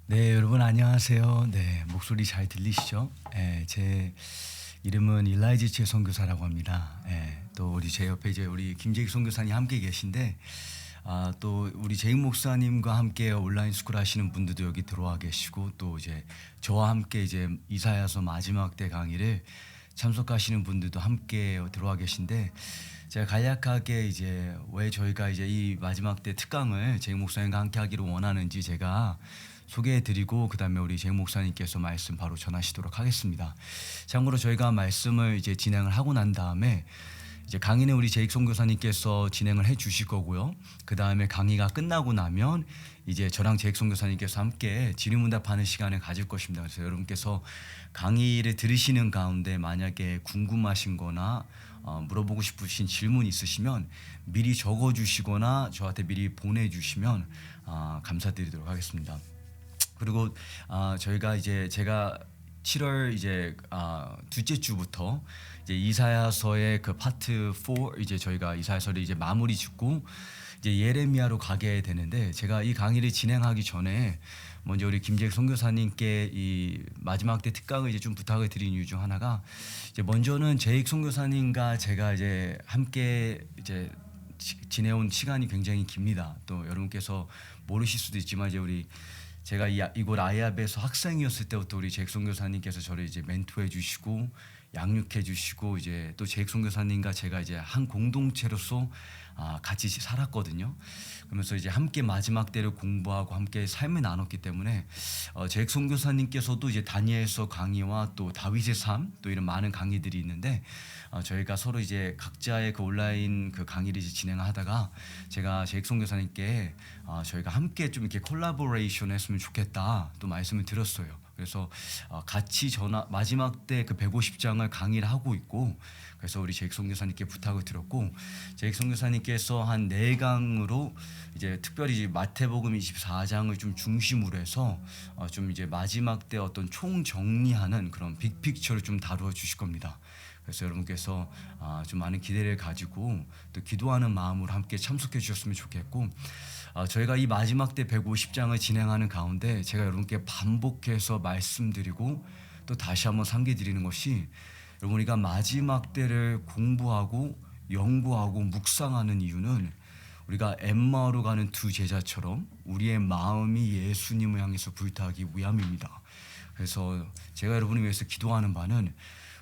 네, 여러분 안녕하세요. 네, 목소리 잘 들리시죠? 제 이름은 일라이지치 선교사라고 합니다. 또 우리 제 옆에 이제 우리 김재익 선교사님 함께 계신데, 또 우리 재익 목사님과 함께 온라인 스쿨 하시는 분들도 여기 들어와 계시고, 또 이제 저와 함께 이제 이사야서 마지막 때 강의를 참석하시는 분들도 함께 들어와 계신데, 제가 간략하게 이제 왜 저희가 이제 이 마지막 때 특강을 재익 목사님과 함께 하기를 원하는지 제가 소개해드리고 그다음에 우리 재익 목사님께서 말씀 바로 전하시도록 하겠습니다. 참고로 저희가 말씀을 이제 진행을 하고 난 다음에 이제 강의는 우리 재익 선교사님께서 진행을 해주실 거고요. 그 다음에 강의가 끝나고 나면 이제 저랑 재익 선교사님께서 함께 질의응답하는 시간을 가질 것입니다. 그래서 여러분께서 강의를 들으시는 가운데 만약에 궁금하신거나 물어보고 싶으신 질문 있으시면 미리 적어주시거나 저한테 미리 보내주시면 감사드리도록 하겠습니다. 그리고 저희가 이제 제가 7월 이제 둘째 주부터 이제 이사야서의 그 파트 4 이제 저희가 이사야서를 이제 마무리 짓고 이제 예레미야로 가게 되는데, 제가 이 강의를 진행하기 전에 먼저 우리 김재익 선교사님께 이 마지막 때 특강을 이제 좀 부탁을 드린 이유 중 하나가, 이제 먼저는 재익 선교사님과 제가 이제 함께 이제 지내온 시간이 굉장히 깁니다. 또 여러분께서 모르실 수도 있지만 이제 우리 제가 이곳 아이압에서 학생이었을 때부터 우리 재익 선교사님께서 저를 이제 멘토해 주시고 양육해 주시고, 이제 또 재익 선교사님과 제가 이제 한 공동체로서 같이 살았거든요. 그러면서 이제 함께 마지막 때를 공부하고 함께 삶을 나눴기 때문에 재익 선교사님께서도 이제 다니엘서 강의와 또 다윗의 삶, 또 이런 많은 강의들이 있는데 저희가 서로 이제 각자의 그 온라인 그 강의를 이제 진행하다가 제가 재익 선교사님께 저희가 함께 좀 이렇게 콜라보레이션 했으면 좋겠다 또 말씀을 드렸어요. 그래서 같이 마지막 때 그 150장을 강의를 하고 있고, 그래서 우리 재익 선교사님께 부탁을 드렸고, 재익 선교사님께서 한 4강으로 이제 특별히 이제 마태복음 24장을 좀 중심으로 해서 좀 이제 마지막 때 어떤 총 정리하는 그런 빅픽처를 좀 다루어 주실 겁니다. 그래서 여러분께서 좀 많은 기대를 가지고 또 기도하는 마음으로 함께 참석해 주셨으면 좋겠고, 저희가 이 마지막 때 150장을 진행하는 가운데 제가 여러분께 반복해서 말씀드리고 또 다시 한번 상기드리는 것이, 여러분 우리가 마지막 때를 공부하고 연구하고 묵상하는 이유는 우리가 엠마오로 가는 두 제자처럼 우리의 마음이 예수님을 향해서 불타기 위함입니다. 그래서 제가 여러분을 위해서 기도하는 바는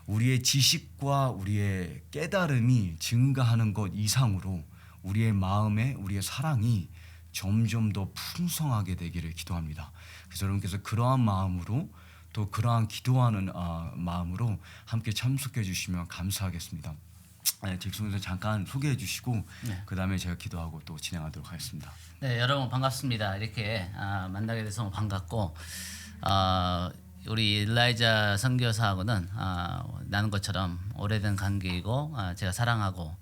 우리의 지식과 우리의 깨달음이 증가하는 것 이상으로 우리의 마음에 우리의 사랑이 점점 더 풍성하게 되기를 기도합니다. 그래서 여러분께서 그러한 마음으로 또 그러한 기도하는 마음으로 함께 참석해 주시면 감사하겠습니다. 잭슨에서 잠깐 소개해 주시고 그 다음에 제가 기도하고 또 진행하도록 하겠습니다. 네, 여러분 반갑습니다. 이렇게 만나게 돼서 반갑고, 우리 일라이자 선교사하고는 나눈 것처럼 오래된 관계이고, 제가 사랑하고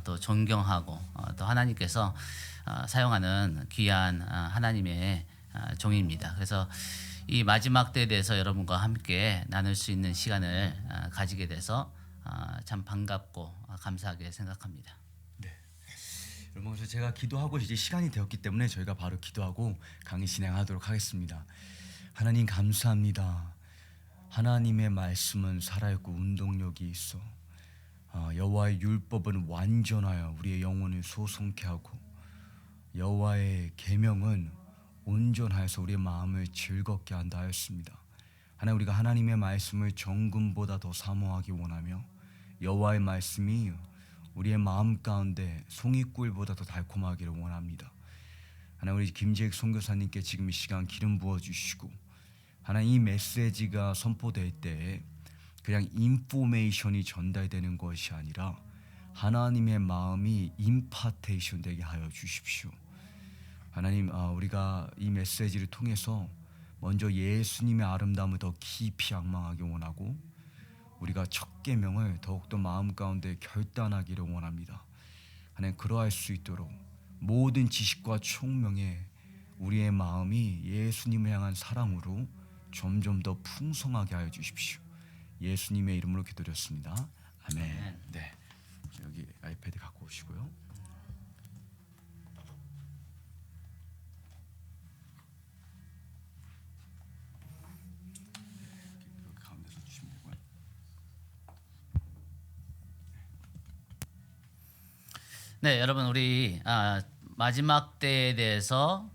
또 존경하고 또 하나님께서 사용하는 귀한 하나님의 종입니다. 그래서 이 마지막 때에 대해서 여러분과 함께 나눌 수 있는 시간을 가지게 돼서 참 반갑고 감사하게 생각합니다. 네. 여러분, 그래서 제가 기도하고 이제 시간이 되었기 때문에 저희가 바로 기도하고 강의 진행하도록 하겠습니다. 하나님 감사합니다. 하나님의 말씀은 살아있고 운동력이 있어 여호와의 율법은 완전하여 우리의 영혼을 소송케 하고 여호와의 계명은 온전하여서 우리의 마음을 즐겁게 한다 하였습니다. 하나님, 우리가 하나님의 말씀을 정금보다 더 사모하기 원하며 여호와의 말씀이 우리의 마음 가운데 송이꿀보다 더 달콤하기를 원합니다. 하나님, 우리 김재익 선교사님께 지금 이 시간 기름 부어주시고, 하나님 이 메시지가 선포될 때 그냥 인포메이션이 전달되는 것이 아니라 하나님의 마음이 임파테이션 되게 하여 주십시오. 하나님, 우리가 이 메시지를 통해서 먼저 예수님의 아름다움을 더 깊이 앙망하기 원하고 우리가 첫 계명을 더욱더 마음 가운데 결단하기를 원합니다. 하나님, 그러할 수 있도록 모든 지식과 총명에 우리의 마음이 예수님을 향한 사랑으로 점점 더 풍성하게 하여 주십시오. 예수님의 이름으로 기도드렸습니다. 아멘. 네, 여기 아이패드 갖고 오시고요. 네, 여러분 우리 마지막 때에 대해서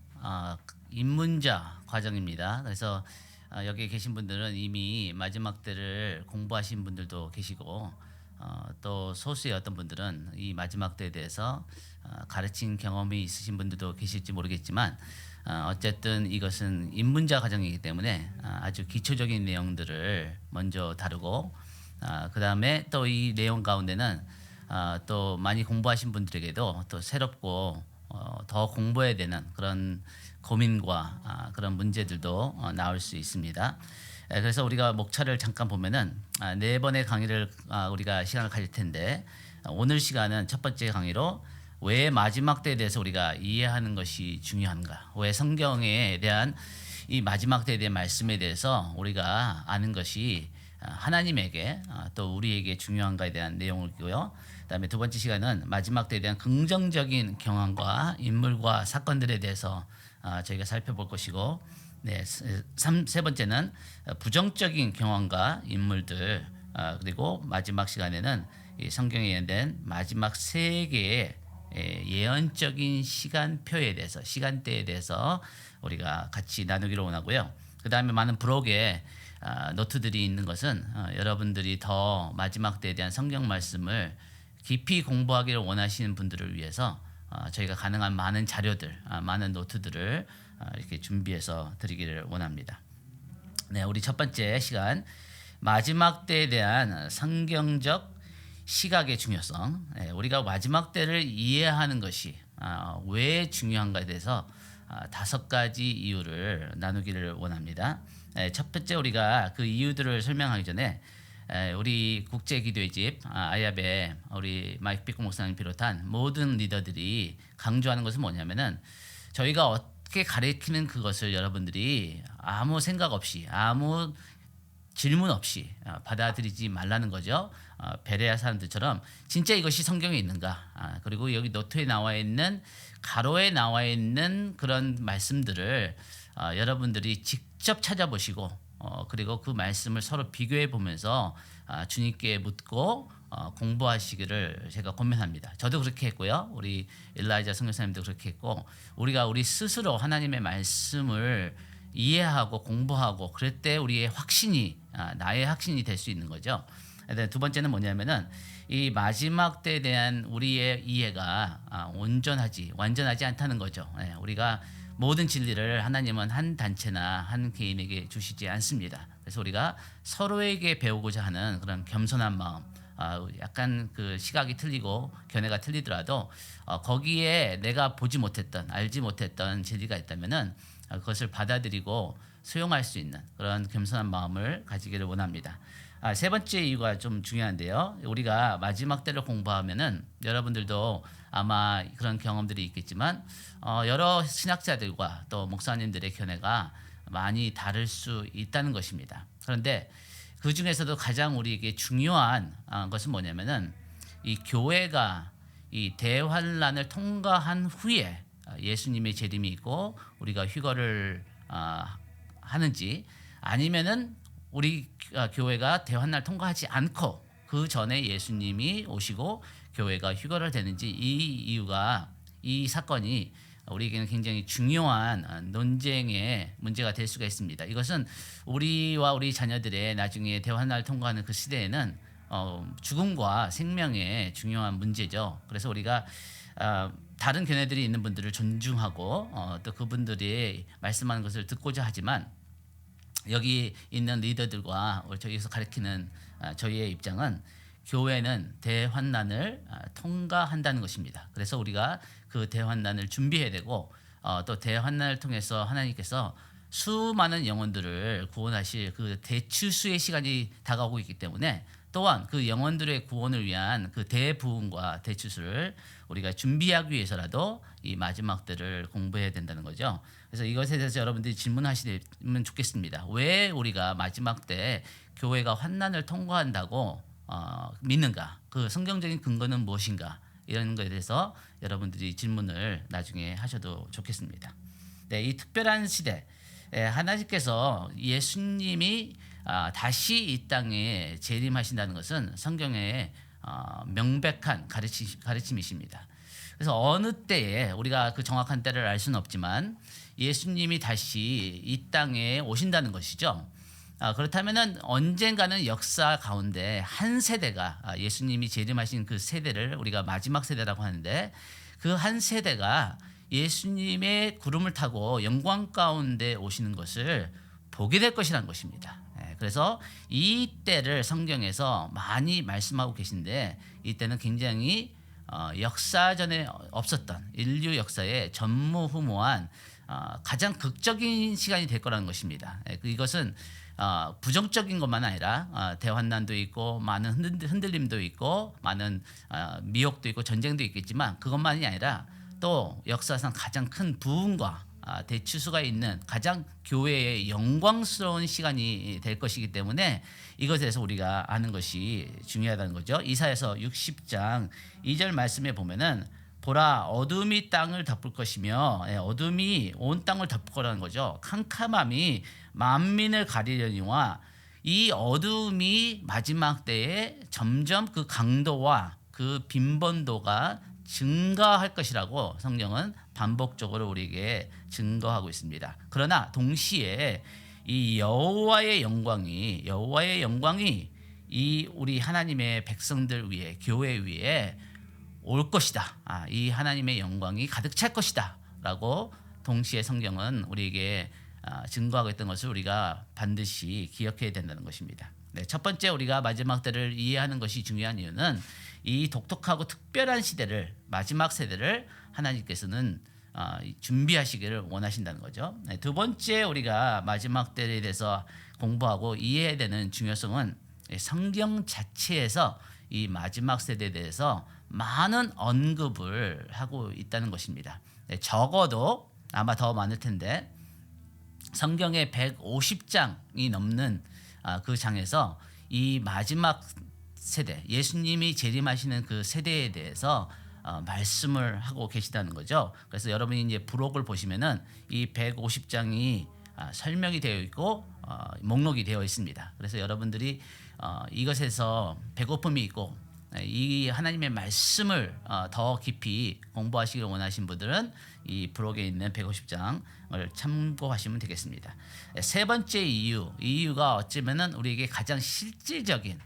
입문자 과정입니다. 그래서 여기 계신 분들은 이미 마지막 때를 공부하신 분들도 계시고 또 소수의 어떤 분들은 이 마지막 때에 대해서 가르친 경험이 있으신 분들도 계실지 모르겠지만 어쨌든 이것은 입문자 과정이기 때문에 아주 기초적인 내용들을 먼저 다루고 그 다음에 또 이 내용 가운데는 또 많이 공부하신 분들에게도 또 새롭고 더 공부해야 되는 그런 고민과 그런 문제들도 나올 수 있습니다. 그래서 우리가 목차를 잠깐 보면은 네 번의 강의를 우리가 시간을 가질 텐데 오늘 시간은 첫 번째 강의로 왜 마지막 때에 대해서 우리가 이해하는 것이 중요한가? 왜 성경에 대한 이 마지막 때에 대한 말씀에 대해서 우리가 아는 것이 하나님에게 또 우리에게 중요한가에 대한 내용이고요. 그다음에 두 번째 시간은 마지막 때에 대한 긍정적인 경험과 인물과 사건들에 대해서 저희가 살펴볼 것이고, 네, 세 번째는 부정적인 경험과 인물들 그리고 마지막 시간에는 이 성경에 예언된 마지막 세 개의 예언적인 시간표에 대해서 시간대에 대해서 우리가 같이 나누기로 원하고요. 그 다음에 많은 블록에 노트들이 있는 것은 여러분들이 더 마지막 때에 대한 성경 말씀을 깊이 공부하기를 원하시는 분들을 위해서 저희가 가능한 많은 자료들, 많은 노트들을 이렇게 준비해서 드리기를 원합니다. 네, 우리 첫 번째 시간 마지막 때에 대한 성경적 시각의 중요성. 네, 우리가 마지막 때를 이해하는 것이 왜 중요한가에 대해서 5가지 이유를 나누기를 원합니다. 첫 번째 우리가 그 이유들을 설명하기 전에 우리 국제기도의 집 아야베 우리 마이크 피코 목사님 비롯한 모든 리더들이 강조하는 것은 뭐냐면은 저희가 어떻게 가르치는 그것을 여러분들이 아무 생각 없이 아무 질문 없이 받아들이지 말라는 거죠. 베레아 사람들처럼 진짜 이것이 성경에 있는가? 그리고 여기 노트에 나와 있는 가로에 나와 있는 그런 말씀들을 여러분들이 직접 찾아보시고 그리고 그 말씀을 서로 비교해 보면서 주님께 묻고 공부하시기를 제가 권면합니다. 저도 그렇게 했고요. 우리 엘라이자 선교사님도 그렇게 했고 우리가 우리 스스로 하나님의 말씀을 이해하고 공부하고 그럴 때 우리의 확신이 나의 확신이 될 수 있는 거죠. 두 번째는 뭐냐면은 이 마지막 때에 대한 우리의 이해가 완전하지 않다는 거죠. 우리가 모든 진리를 하나님은 한 단체나 한 개인에게 주시지 않습니다. 그래서 우리가 서로에게 배우고자 하는 그런 겸손한 마음, 약간 그 시각이 틀리고 견해가 틀리더라도 거기에 내가 보지 못했던, 알지 못했던 진리가 있다면은 그것을 받아들이고 수용할 수 있는 그런 겸손한 마음을 가지기를 원합니다. 세 번째 이유가 좀 중요한데요. 우리가 마지막 때를 공부하면은 여러분들도 아마 그런 경험들이 있겠지만 여러 신학자들과 또 목사님들의 견해가 많이 다를 수 있다는 것입니다. 그런데 그 중에서도 가장 우리에게 중요한 것은 뭐냐면은 이 교회가 이 대환란을 통과한 후에 예수님의 재림이 있고 우리가 휴거를 하는지 아니면은 우리 교회가 대환란을 통과하지 않고 그 전에 예수님이 오시고 교회가 휴거를 되는지 이 사건이 우리에게는 굉장히 중요한 논쟁의 문제가 될 수가 있습니다. 이것은 우리와 우리 자녀들의 나중에 대환란을 통과하는 그 시대에는 죽음과 생명의 중요한 문제죠. 그래서 우리가 다른 견해들이 있는 분들을 존중하고 또 그분들이 말씀하는 것을 듣고자 하지만 여기 있는 리더들과 저기서 가르치는 저희의 입장은 교회는 대환난을 통과한다는 것입니다. 그래서 우리가 그 대환난을 준비해야 되고 또 대환난을 통해서 하나님께서 수많은 영혼들을 구원하실 그 대추수의 시간이 다가오고 있기 때문에 또한 그 영혼들의 구원을 위한 그 대부흥과 대추수를 우리가 준비하기 위해서라도 이 마지막 때를 공부해야 된다는 거죠. 그래서 이것에 대해서 여러분들이 질문하시면 좋겠습니다. 왜 우리가 마지막 때 교회가 환난을 통과한다고 믿는가? 그 성경적인 근거는 무엇인가? 이런 것에 대해서 여러분들이 질문을 나중에 하셔도 좋겠습니다. 네, 이 특별한 시대 하나님께서 예수님이 다시 이 땅에 재림하신다는 것은 성경의 명백한 가르침이십니다. 그래서 어느 때에 우리가 그 정확한 때를 알 수는 없지만 예수님이 다시 이 땅에 오신다는 것이죠. 그렇다면은 언젠가는 역사 가운데 한 세대가 예수님이 재림하신 그 세대를 우리가 마지막 세대라고 하는데 그 한 세대가 예수님의 구름을 타고 영광 가운데 오시는 것을 보게 될 것이라는 것입니다. 그래서 이 때를 성경에서 많이 말씀하고 계신데 이때는 굉장히 역사전에 없었던 인류 역사의 전무후무한 가장 극적인 시간이 될 거라는 것입니다. 이것은 부정적인 것만 아니라 대환난도 있고 많은 흔들림도 있고 많은 미혹도 있고 전쟁도 있겠지만 그것만이 아니라 또 역사상 가장 큰 부흥과 대추수가 있는 가장 교회의 영광스러운 시간이 될 것이기 때문에 이것에 대해서 우리가 아는 것이 중요하다는 거죠. 이사야서 60장 2절 말씀에 보면은 보라 어둠이 땅을 덮을 것이며 어둠이 온 땅을 덮을 거라는 거죠. 캄캄함이 만민을 가리려니와 이 어둠이 마지막 때에 점점 그 강도와 그 빈번도가 증가할 것이라고 성경은 반복적으로 우리에게 증거하고 있습니다. 그러나 동시에 이 여호와의 영광이 이 우리 하나님의 백성들 위에 교회 위에 올 것이다. 이 하나님의 영광이 가득 찰 것이다라고 동시에 성경은 우리에게 증거하고 있던 것을 우리가 반드시 기억해야 된다는 것입니다. 네, 첫 번째 우리가 마지막 때를 이해하는 것이 중요한 이유는 이 독특하고 특별한 시대를 마지막 세대를 하나님께서는 준비하시기를 원하신다는 거죠. 네, 두 번째 우리가 마지막 때에 대해서 공부하고 이해해야 되는 중요성은 성경 자체에서 이 마지막 세대에 대해서 많은 언급을 하고 있다는 것입니다. 네, 적어도 아마 더 많을 텐데 성경의 150장이 넘는 그 장에서 이 마지막 세대, 예수님이 재림하시는 그 세대에 대해서 말씀을 하고 계시다는 거죠. 그래서 여러분이 이제 부록을 보시면은 이 150장이 설명이 되어 있고 목록이 되어 있습니다. 그래서 여러분들이 이것에서 배고픔이 있고 이 하나님의 말씀을 더 깊이 공부하시길 원하신 분들은 이 부록에 있는 150장을 참고하시면 되겠습니다. 세 번째 이유가 어쩌면은 우리에게 가장 실질적인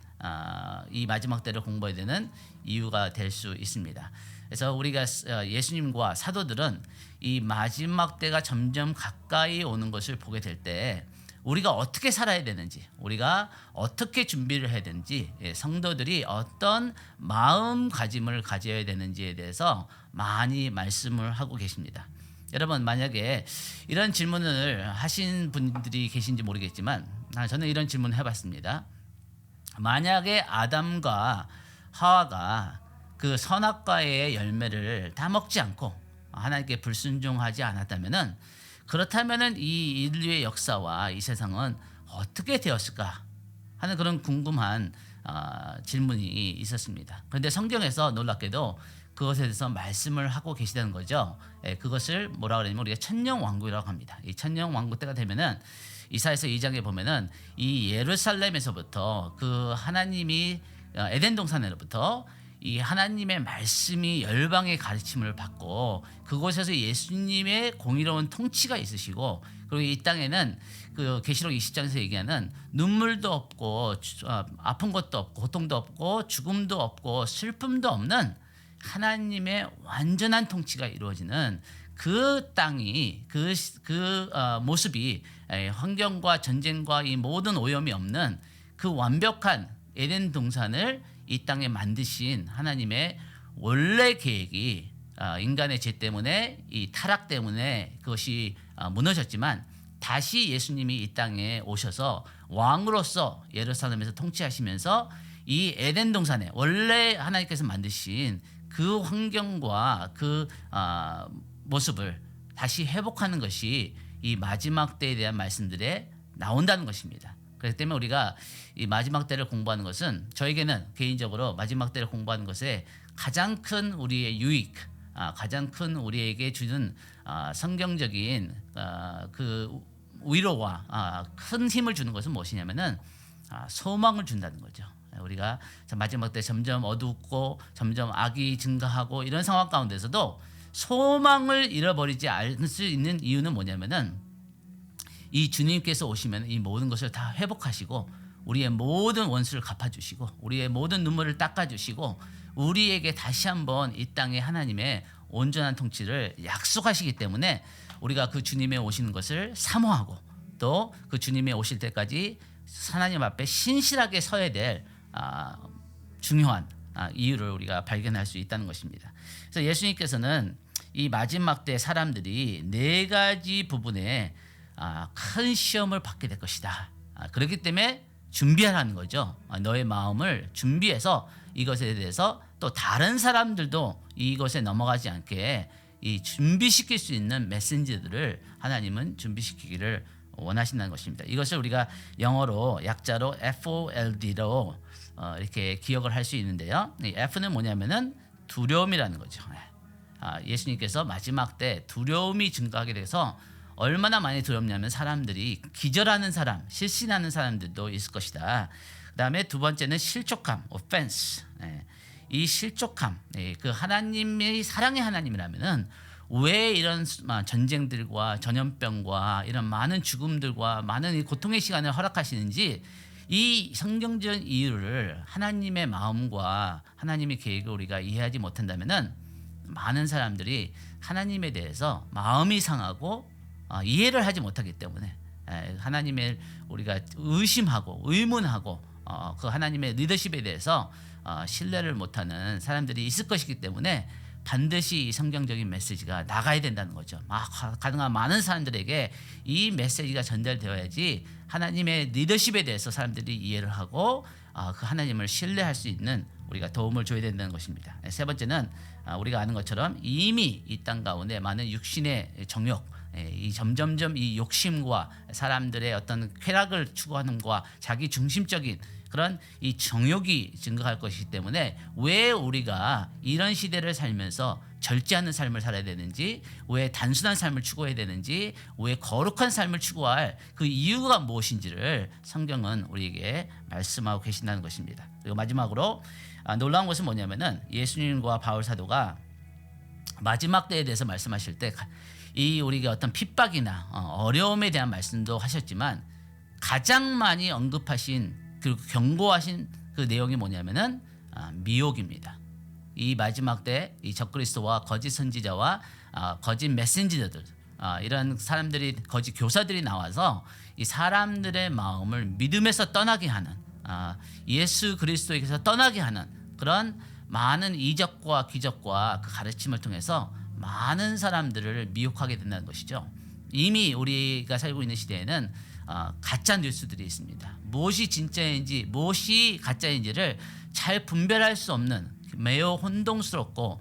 이 마지막 때를 공부해야 되는 이유가 될 수 있습니다. 그래서 우리가 예수님과 사도들은 이 마지막 때가 점점 가까이 오는 것을 보게 될 때 우리가 어떻게 살아야 되는지, 우리가 어떻게 준비를 해야 되는지, 성도들이 어떤 마음가짐을 가져야 되는지에 대해서 많이 말씀을 하고 계십니다. 여러분 만약에 이런 질문을 하신 분들이 계신지 모르겠지만 저는 이런 질문을 해봤습니다. 만약에 아담과 하와가 그 선악과의 열매를 다 먹지 않고 하나님께 불순종하지 않았다면은 그렇다면은 이 인류의 역사와 이 세상은 어떻게 되었을까 하는 그런 궁금한 질문이 있었습니다. 그런데 성경에서 놀랍게도 그것에 대해서 말씀을 하고 계시다는 거죠. 그것을 뭐라 그러냐면 우리가 천년왕국이라고 합니다. 이 천년왕국 때가 되면은 이사야서 2장에 보면은 이 예루살렘에서부터 그 하나님이 에덴 동산으로부터 이 하나님의 말씀이 열방의 가르침을 받고 그곳에서 예수님의 공의로운 통치가 있으시고 그리고 이 땅에는 그 계시록 20장에서 얘기하는 눈물도 없고 아픈 것도 없고 고통도 없고 죽음도 없고 슬픔도 없는 하나님의 완전한 통치가 이루어지는 그 땅이 그 모습이 환경과 전쟁과 이 모든 오염이 없는 그 완벽한 에덴 동산을 이 땅에 만드신 하나님의 원래 계획이 인간의 죄 때문에 이 타락 때문에 그것이 무너졌지만 다시 예수님이 이 땅에 오셔서 왕으로서 예루살렘에서 통치하시면서 이 에덴 동산에 원래 하나님께서 만드신 그 환경과 그 모습을 다시 회복하는 것이 이 마지막 때에 대한 말씀들에 나온다는 것입니다. 그렇기 때문에 우리가 이 마지막 때를 공부하는 것은 저에게는 개인적으로 마지막 때를 공부하는 것에 가장 큰 우리의 유익, 가장 큰 우리에게 주는 성경적인 그 위로와 큰 힘을 주는 것은 무엇이냐면은 소망을 준다는 거죠. 우리가 마지막 때 점점 어둡고 점점 악이 증가하고 이런 상황 가운데서도 소망을 잃어버리지 않을 수 있는 이유는 뭐냐면은 이 주님께서 오시면 이 모든 것을 다 회복하시고 우리의 모든 원수를 갚아주시고 우리의 모든 눈물을 닦아주시고 우리에게 다시 한번 이 땅에 하나님의 온전한 통치를 약속하시기 때문에 우리가 그 주님의 오시는 것을 사모하고 또 그 주님의 오실 때까지 하나님 앞에 신실하게 서야 될 중요한 이유를 우리가 발견할 수 있다는 것입니다. 그래서 예수님께서는 이 마지막 때 사람들이 네 가지 부분에 큰 시험을 받게 될 것이다. 그렇기 때문에 준비하라는 거죠. 너의 마음을 준비해서 이것에 대해서 또 다른 사람들도 이것에 넘어가지 않게 이 준비시킬 수 있는 메시지들을 하나님은 준비시키기를 원하신다는 것입니다. 이것을 우리가 영어로 약자로 FOLD로 이렇게 기억을 할 수 있는데요. 이 F는 뭐냐면은 두려움이라는 거죠. 예수님께서 마지막 때 두려움이 증가하게 돼서 얼마나 많이 두렵냐면 사람들이 기절하는 사람, 실신하는 사람들도 있을 것이다. 그다음에 두 번째는 실족함, offense. 이 실족함, 그 하나님의 사랑의 하나님이라면은 왜 이런 전쟁들과 전염병과 이런 많은 죽음들과 많은 이 고통의 시간을 허락하시는지 이 성경적 이유를 하나님의 마음과 하나님의 계획을 우리가 이해하지 못한다면은 많은 사람들이 하나님에 대해서 마음이 상하고 이해를 하지 못하기 때문에 하나님의 우리가 의심하고 의문하고 그 하나님의 리더십에 대해서 신뢰를 못하는 사람들이 있을 것이기 때문에 반드시 이 성경적인 메시지가 나가야 된다는 거죠. 가능한 많은 사람들에게 이 메시지가 전달되어야지 하나님의 리더십에 대해서 사람들이 이해를 하고 그 하나님을 신뢰할 수 있는 우리가 도움을 줘야 된다는 것입니다. 세 번째는 우리가 아는 것처럼 이미 이 땅 가운데 많은 육신의 정욕, 이 점점점 이 욕심과 사람들의 어떤 쾌락을 추구하는 것과 자기 중심적인 그런 이 정욕이 증가할 것이기 때문에 왜 우리가 이런 시대를 살면서 절제하는 삶을 살아야 되는지, 왜 단순한 삶을 추구해야 되는지, 왜 거룩한 삶을 추구할 그 이유가 무엇인지를 성경은 우리에게 말씀하고 계신다는 것입니다. 그리고 마지막으로 놀라운 것은 뭐냐면은 예수님과 바울 사도가 마지막 때에 대해서 말씀하실 때 이 우리가 어떤 핍박이나 어려움에 대한 말씀도 하셨지만 가장 많이 언급하신 그리고 경고하신 그 내용이 뭐냐면은 미혹입니다. 이 마지막 때 이 적그리스도와 거짓 선지자와 거짓 메신저들 이런 사람들이 거짓 교사들이 나와서 이 사람들의 마음을 믿음에서 떠나게 하는 예수 그리스도에게서 떠나게 하는 그런 많은 이적과 기적과 그 가르침을 통해서 많은 사람들을 미혹하게 된다는 것이죠. 이미 우리가 살고 있는 시대에는 가짜 뉴스들이 있습니다. 무엇이 진짜인지 무엇이 가짜인지를 잘 분별할 수 없는 매우 혼동스럽고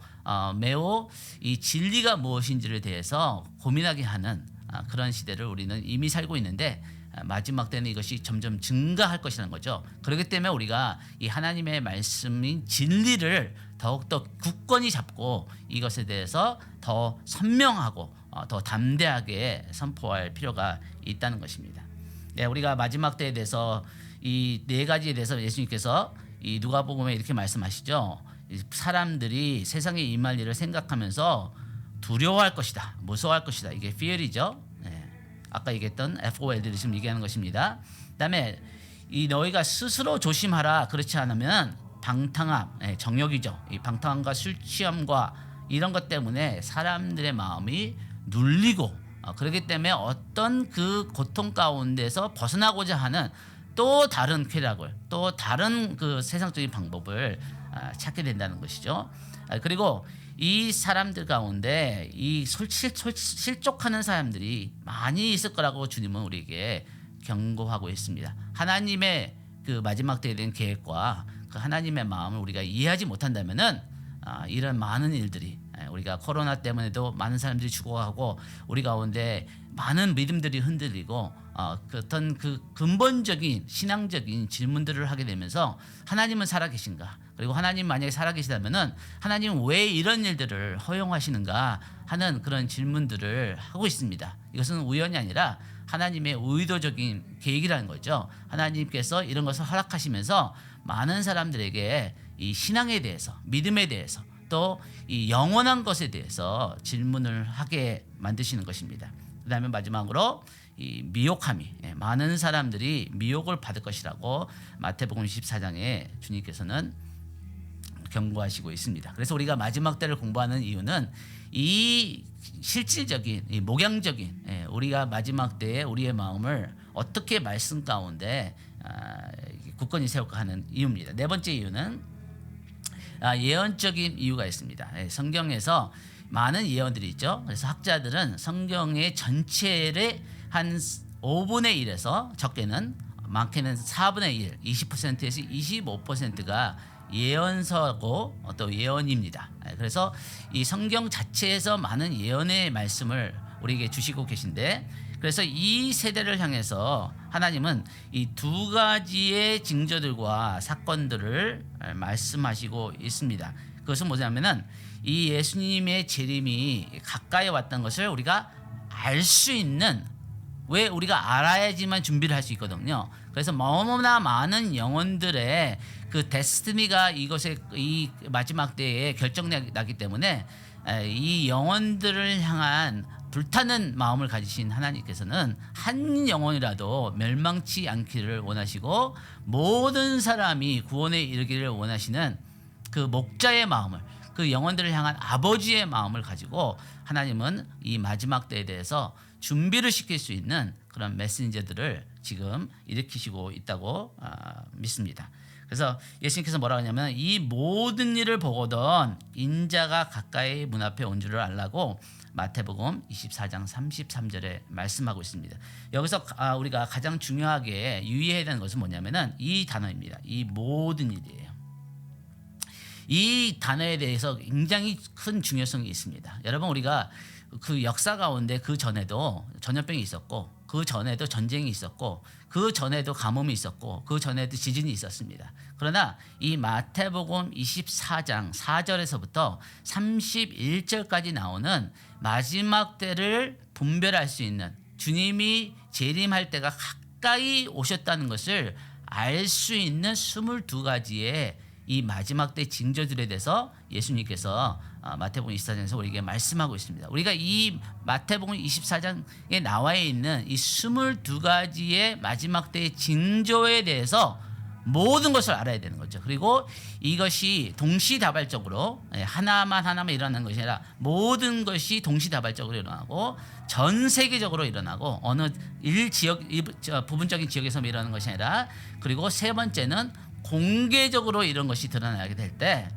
매우 이 진리가 무엇인지를 대해서 고민하게 하는 그런 시대를 우리는 이미 살고 있는데 마지막 때는 이것이 점점 증가할 것이라는 거죠. 그렇기 때문에 우리가 이 하나님의 말씀인 진리를 더욱더 굳건히 잡고 이것에 대해서 더 선명하고 더 담대하게 선포할 필요가 있다는 것입니다. 네, 우리가 마지막 때에 대해서 이 네 가지에 대해서 예수님께서 이 누가복음에 이렇게 말씀하시죠. 사람들이 세상에 임할 일을 생각하면서 두려워할 것이다, 무서워할 것이다. 이게 fear이죠. 네. 아까 얘기했던 FOLD를 지금 얘기하는 것입니다. 그다음에 이 너희가 스스로 조심하라. 그렇지 않으면 방탕함, 정욕이죠. 이 방탕함과 술 취함과 이런 것 때문에 사람들의 마음이 눌리고 그렇기 때문에 어떤 그 고통 가운데서 벗어나고자 하는 또 다른 쾌락을 또 다른 그 세상적인 방법을 찾게 된다는 것이죠. 그리고 이 사람들 가운데 이 실족하는 사람들이 많이 있을 거라고 주님은 우리에게 경고하고 있습니다. 하나님의 그 마지막 때에 대한 계획과 그 하나님의 마음을 우리가 이해하지 못한다면은 이런 많은 일들이 우리가 코로나 때문에도 많은 사람들이 죽어가고 우리 가운데 많은 믿음들이 흔들리고 어떤 그 근본적인 신앙적인 질문들을 하게 되면서 하나님은 살아계신가? 그리고 하나님 만약에 살아계시다면은 하나님은 왜 이런 일들을 허용하시는가 하는 그런 질문들을 하고 있습니다. 이것은 우연이 아니라 하나님의 의도적인 계획이라는 거죠. 하나님께서 이런 것을 허락하시면서 많은 사람들에게 이 신앙에 대해서, 믿음에 대해서, 또 이 영원한 것에 대해서 질문을 하게 만드시는 것입니다. 그다음에 마지막으로 이 미혹함이, 많은 사람들이 미혹을 받을 것이라고 마태복음 24장에 주님께서는 경고하시고 있습니다. 그래서 우리가 마지막 때를 공부하는 이유는 이 실질적인, 이 목양적인, 우리가 마지막 때에 우리의 마음을 어떻게 말씀 가운데 굳건히 세울까 하는 이유입니다. 네 번째 이유는 예언적인 이유가 있습니다. 성경에서 많은 예언들이 있죠. 그래서 학자들은 성경의 전체의 한 5분의 1에서 적게는 많게는 4분의 1, 20%에서 25%가 예언서고 또 예언입니다. 그래서 이 성경 자체에서 많은 예언의 말씀을 우리에게 주시고 계신데, 그래서 이 세대를 향해서 하나님은 이 두 가지의 징조들과 사건들을 말씀하시고 있습니다. 그것은 뭐냐면은 이 예수님의 재림이 가까이 왔던 것을 우리가 알 수 있는, 왜 우리가 알아야지만 준비를 할 수 있거든요. 그래서 너무나 많은 영혼들의 그 데스티니가 이것에 이 마지막 때에 결정나기 때문에 이 영혼들을 향한 불타는 마음을 가지신 하나님께서는 한 영혼이라도 멸망치 않기를 원하시고 모든 사람이 구원에 이르기를 원하시는 그 목자의 마음을, 그 영혼들을 향한 아버지의 마음을 가지고 하나님은 이 마지막 때에 대해서 준비를 시킬 수 있는 그런 메신저들을 지금 일으키시고 있다고 믿습니다. 그래서 예수님께서 뭐라고 하냐면 이 모든 일을 보거든 인자가 가까이 문 앞에 온 줄을 알라고 마태복음 24장 33절에 말씀하고 있습니다. 여기서 우리가 가장 중요하게 유의해야 되는 것은 뭐냐면은 이 단어입니다. 이 모든 일이에요. 이 단어에 대해서 굉장히 큰 중요성이 있습니다. 여러분, 우리가 그 역사 가운데 그 전에도 전염병이 있었고, 그 전에도 전쟁이 있었고, 그 전에도 가뭄이 있었고, 그 전에도 지진이 있었습니다. 그러나 이 마태복음 24장 4절에서부터 31절까지 나오는 마지막 때를 분별할 수 있는, 주님이 재림할 때가 가까이 오셨다는 것을 알 수 있는 22가지의 이 마지막 때 징조들에 대해서 예수님께서 마태복음 24장에서 우리에게 말씀하고 있습니다. 우리가 이 마태복음 24장에 나와 있는 이 22가지의 마지막 때의 징조에 대해서 모든 것을 알아야 되는 거죠. 그리고 이것이 동시다발적으로 하나만 일어나는 것이 아니라 모든 것이 동시다발적으로 일어나고 전 세계적으로 일어나고 어느 부분적인 지역에서 일어나는 것이 아니라, 그리고 세 번째는 공개적으로 이런 것이 드러나게 될 때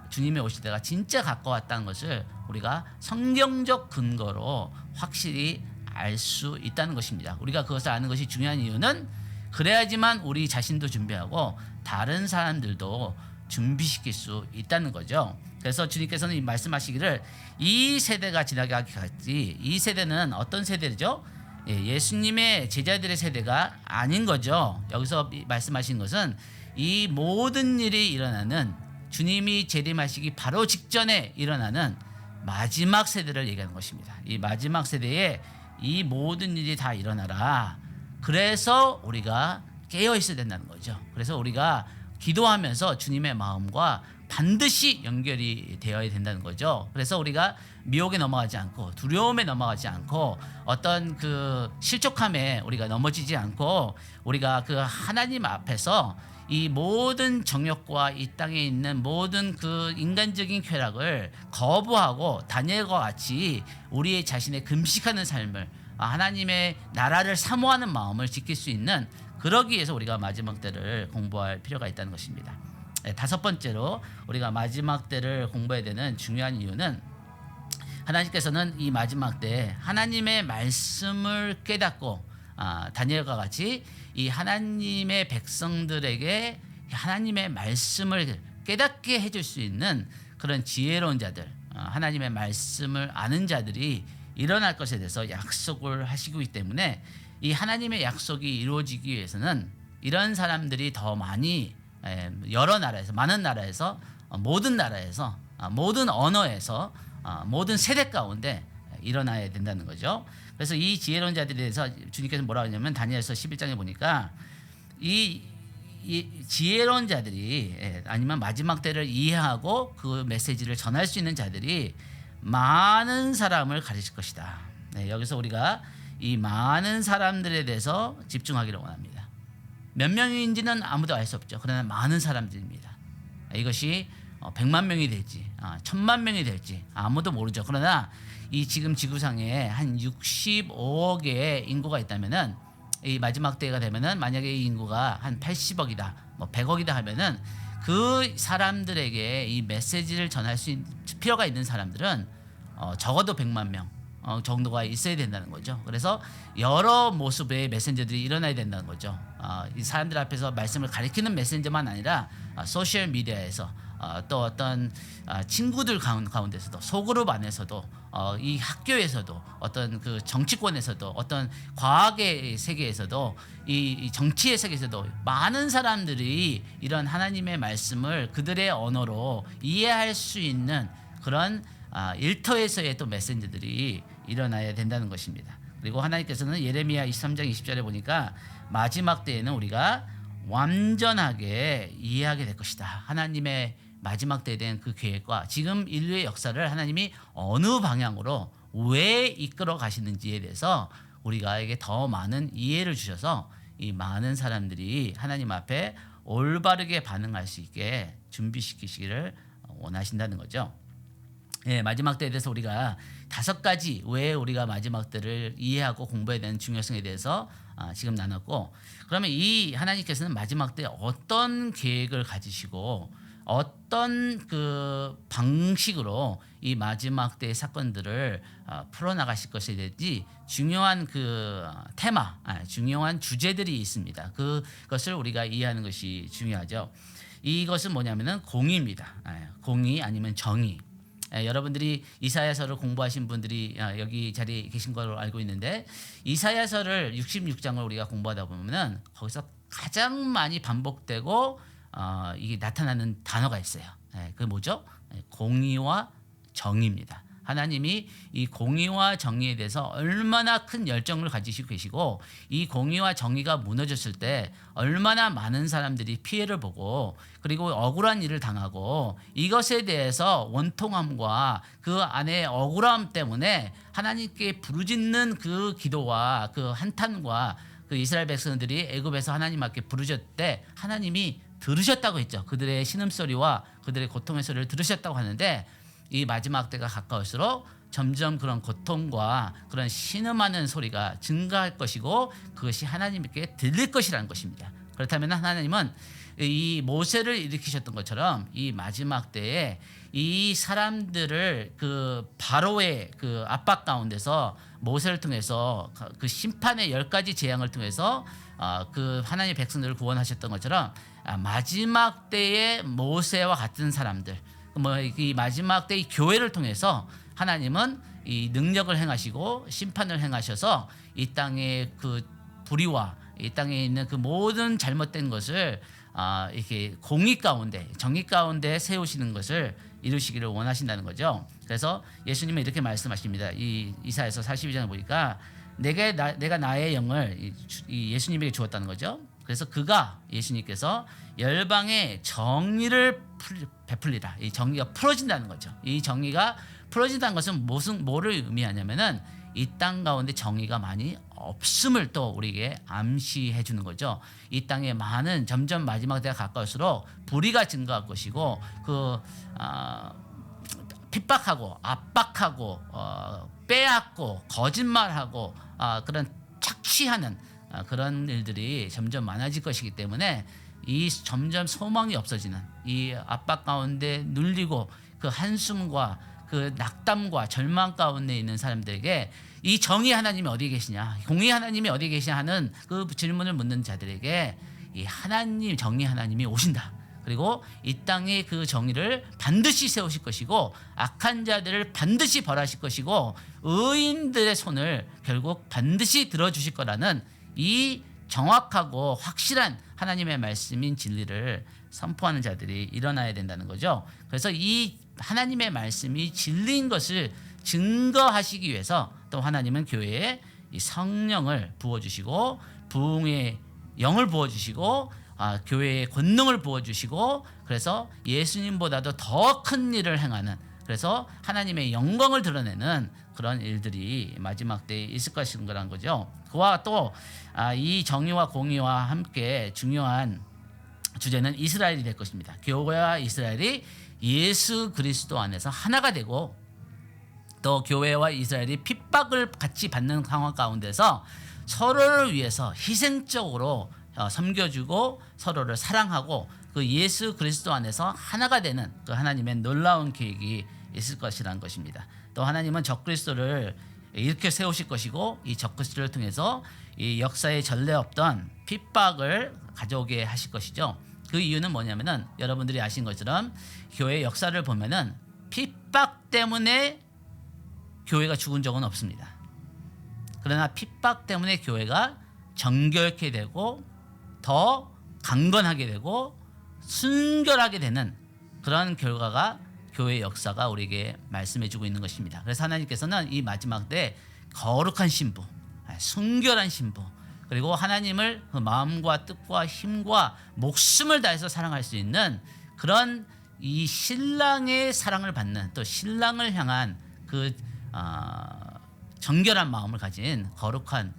주님의 오실 때가 진짜 가까웠다는 것을 우리가 성경적 근거로 확실히 알 수 있다는 것입니다. 우리가 그것을 아는 것이 중요한 이유는 그래야지만 우리 자신도 준비하고 다른 사람들도 준비시킬 수 있다는 거죠. 그래서 주님께서는 말씀하시기를 이 세대가 지나가기까지, 이 세대는 어떤 세대죠? 예수님의 제자들의 세대가 아닌 거죠. 여기서 말씀하신 것은 이 모든 일이 일어나는, 주님이 재림하시기 바로 직전에 일어나는 마지막 세대를 얘기하는 것입니다. 이 마지막 세대에 이 모든 일이 다 일어나라. 그래서 우리가 깨어 있어야 된다는 거죠. 그래서 우리가 기도하면서 주님의 마음과 반드시 연결이 되어야 된다는 거죠. 그래서 우리가 미혹에 넘어가지 않고, 두려움에 넘어가지 않고, 어떤 그 실족함에 우리가 넘어지지 않고, 우리가 그 하나님 앞에서 이 모든 정욕과 이 땅에 있는 모든 그 인간적인 쾌락을 거부하고 다니엘과 같이 우리의 자신의 금식하는 삶을, 하나님의 나라를 사모하는 마음을 지킬 수 있는, 그러기 위해서 우리가 마지막 때를 공부할 필요가 있다는 것입니다. 다섯 번째로 우리가 마지막 때를 공부해야 되는 중요한 이유는, 하나님께서는 이 마지막 때 하나님의 말씀을 깨닫고 다니엘과 같이 이 하나님의 백성들에게 하나님의 말씀을 깨닫게 해줄 수 있는 그런 지혜로운 자들, 하나님의 말씀을 아는 자들이 일어날 것에 대해서 약속을 하시기 때문에, 이 하나님의 약속이 이루어지기 위해서는 이런 사람들이 더 많이 여러 나라에서, 많은 나라에서, 모든 나라에서, 모든 언어에서, 모든 세대 가운데 일어나야 된다는 거죠. 그래서 이 지혜로운 자들에 대해서 주님께서 뭐라고 하냐면 다니엘서 11장에 보니까 이 이 지혜로운 자들이 아니면 마지막 때를 이해하고 그 메시지를 전할 수 있는 자들이 많은 사람을 가르칠 것이다. 네, 여기서 우리가 이 많은 사람들에 대해서 집중하기를 원합니다. 몇 명인지는 아무도 알 수 없죠. 그러나 많은 사람들입니다. 이것이 100만 명이 될지 1000만 명이 될지 아무도 모르죠. 그러나 이 지금 지구상에 한 65억의 인구가 있다면은 이 마지막 때가 되면은 만약에 이 인구가 한 80억이다, 뭐 100억이다 하면은 그 사람들에게 이 메시지를 전할 수 필요가 있는 사람들은 적어도 100만 명 정도가 있어야 된다는 거죠. 그래서 여러 모습의 메신저들이 일어나야 된다는 거죠. 이 사람들 앞에서 말씀을 가리키는 메신저만 아니라 소셜 미디어에서 또 어떤 친구들 가운데서도 소그룹 안에서도 이 학교에서도 어떤 그 정치권에서도 어떤 과학의 세계에서도 이 정치의 세계에서도 많은 사람들이 이런 하나님의 말씀을 그들의 언어로 이해할 수 있는 그런 일터에서의 또 메신저들이 일어나야 된다는 것입니다. 그리고 하나님께서는 예레미야 23장 20절에 보니까 마지막 때에는 우리가 완전하게 이해하게 될 것이다. 하나님의 마지막 때에 대한 그 계획과 지금 인류의 역사를 하나님이 어느 방향으로 왜 이끌어 가시는지에 대해서 우리가에게 더 많은 이해를 주셔서 이 많은 사람들이 하나님 앞에 올바르게 반응할 수 있게 준비시키시기를 원하신다는 거죠. 예, 마지막 때에 대해서 우리가 5가지 왜 우리가 마지막 때를 이해하고 공부해야 되는 중요성에 대해서 지금 나눴고, 그러면 이 하나님께서는 마지막 때 어떤 계획을 가지시고 어떤 그 방식으로 이 마지막 때의 사건들을 풀어나가실 것에 대해 중요한 그 테마, 중요한 주제들이 있습니다. 그것을 우리가 이해하는 것이 중요하죠. 이것은 뭐냐면은 공의입니다. 공의 아니면 정의. 여러분들이 이사야서를 공부하신 분들이 여기 자리에 계신 걸로 알고 있는데, 이사야서를 66장을 우리가 공부하다 보면은 거기서 가장 많이 반복되고 이게 나타나는 단어가 있어요. 그게 뭐죠? 공의와 정의입니다. 하나님이 이 공의와 정의에 대해서 얼마나 큰 열정을 가지시고 계시고, 이 공의와 정의가 무너졌을 때 얼마나 많은 사람들이 피해를 보고 그리고 억울한 일을 당하고, 이것에 대해서 원통함과 그 안에 억울함 때문에 하나님께 부르짖는 그 기도와 그 한탄과 그 이스라엘 백성들이 애굽에서 하나님 앞에 부르짖을 때 하나님이 들으셨다고 했죠. 그들의 신음소리와 그들의 고통의 소리를 들으셨다고 하는데, 이 마지막 때가 가까울수록 점점 그런 고통과 그런 신음하는 소리가 증가할 것이고 그것이 하나님께 들릴 것이라는 것입니다. 그렇다면 하나님은 이 모세를 일으키셨던 것처럼 이 마지막 때에 이 사람들을 그 바로의 그 압박 가운데서 모세를 통해서 그 심판의 10가지 재앙을 통해서 그 하나님의 백성들을 구원하셨던 것처럼 마지막 때의 모세와 같은 사람들, 이 마지막 때 이 교회를 통해서 하나님은 이 능력을 행하시고 심판을 행하셔서 이 땅의 그 불의와 이 땅에 있는 그 모든 잘못된 것을 이렇게 공의 가운데 정의 가운데 세우시는 것을 이루시기를 원하신다는 거죠. 그래서 예수님은 이렇게 말씀하십니다. 이 이사야서 42장에 보니까 내가 나의 영을 이 예수님에게 주었다는 거죠. 그래서 그가 예수님께서 열방에 정의를 베풀리라. 이 정의가 풀어진다는 거죠. 이 정의가 풀어진다는 것은 뭐를 의미하냐면은 이 땅 가운데 정의가 많이 없음을 또 우리에게 암시해 주는 거죠. 이 땅에 많은 점점 마지막 때가 가까울수록 불의가 증가할 것이고 핍박하고 압박하고 빼앗고 거짓말하고 그런 착취하는 그런 일들이 점점 많아질 것이기 때문에 이 점점 소망이 없어지는 이 압박 가운데 눌리고 그 한숨과 그 낙담과 절망 가운데 있는 사람들에게 이 정의 하나님이 어디에 계시냐, 공의 하나님이 어디에 계시냐 하는 그 질문을 묻는 자들에게 이 하나님, 정의 하나님이 오신다. 그리고 이 땅에 그 정의를 반드시 세우실 것이고 악한 자들을 반드시 벌하실 것이고 의인들의 손을 결국 반드시 들어주실 거라는 이 정확하고 확실한 하나님의 말씀인 진리를 선포하는 자들이 일어나야 된다는 거죠. 그래서 이 하나님의 말씀이 진리인 것을 증거하시기 위해서 또 하나님은 교회에 이 성령을 부어주시고 부흥의 영을 부어주시고 교회의 권능을 부어주시고 그래서 예수님보다도 더 큰 일을 행하는 그래서 하나님의 영광을 드러내는 그런 일들이 마지막 때에 있을 것인 거란 거죠. 그와 또 이 정의와 공의와 함께 중요한 주제는 이스라엘이 될 것입니다. 교회와 이스라엘이 예수 그리스도 안에서 하나가 되고 또 교회와 이스라엘이 핍박을 같이 받는 상황 가운데서 서로를 위해서 희생적으로 섬겨주고 서로를 사랑하고 그 예수 그리스도 안에서 하나가 되는 그 하나님의 놀라운 계획이 있을 것이라는 것입니다. 또 하나님은 적그리스도를 이렇게 세우실 것이고 이 적그리스도를 통해서 이 역사에 전례 없던 핍박을 가져오게 하실 것이죠. 그 이유는 뭐냐면은 여러분들이 아신 것처럼 교회 역사를 보면은 핍박 때문에 교회가 죽은 적은 없습니다. 그러나 핍박 때문에 교회가 정결케 되고 더 강건하게 되고 순결하게 되는 그런 결과가 교회의 역사가 우리에게 말씀해주고 있는 것입니다. 그래서 하나님께서는 이 마지막 때 거룩한 신부, 순결한 신부, 그리고 하나님을 그 마음과 뜻과 힘과 목숨을 다해서 사랑할 수 있는 그런 이 신랑의 사랑을 받는 또 신랑을 향한 그 정결한 마음을 가진 거룩한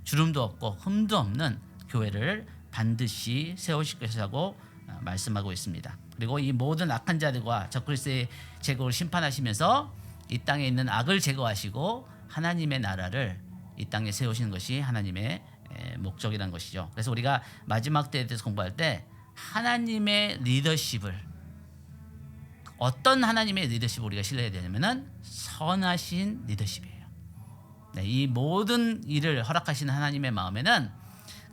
주름도 없고 흠도 없는 교회를 반드시 세우실 것이라고 말씀하고 있습니다. 그리고 이 모든 악한 자들과 적그리스도의 제국을 심판하시면서 이 땅에 있는 악을 제거하시고 하나님의 나라를 이 땅에 세우시는 것이 하나님의 목적이라는 것이죠. 그래서 우리가 마지막 때에 대해서 공부할 때 하나님의 리더십을 어떤 하나님의 리더십을 우리가 신뢰해야 되냐면은 선하신 리더십이에요. 네, 이 모든 일을 허락하시는 하나님의 마음에는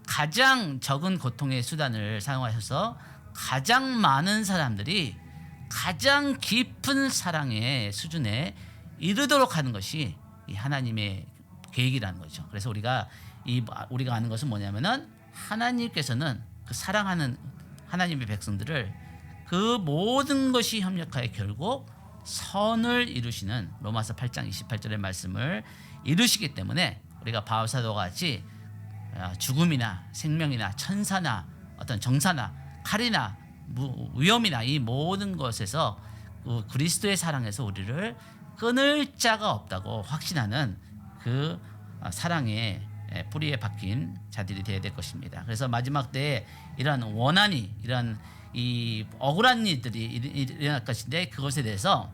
가장 적은 고통의 수단을 사용하셔서 가장 많은 사람들이 가장 깊은 사랑의 수준에 이르도록 하는 것이 이 하나님의 계획이라는 거죠. 그래서 우리가 아는 것은 뭐냐면은 하나님께서는 그 사랑하는 하나님의 백성들을 그 모든 것이 협력하여 결국 선을 이루시는 로마서 8장 28절의 말씀을 이루시기 때문에 우리가 바울사도와 같이 죽음이나 생명이나 천사나 어떤 정사나 칼이나 위험이나 이 모든 것에서 그리스도의 사랑에서 우리를 끊을 자가 없다고 확신하는 그 사랑의 뿌리에 박힌 자들이 되어야 될 것입니다. 그래서 마지막 때에 이러한 원한이 이러한 이 억울한 일들이 일어날 것인데 그것에 대해서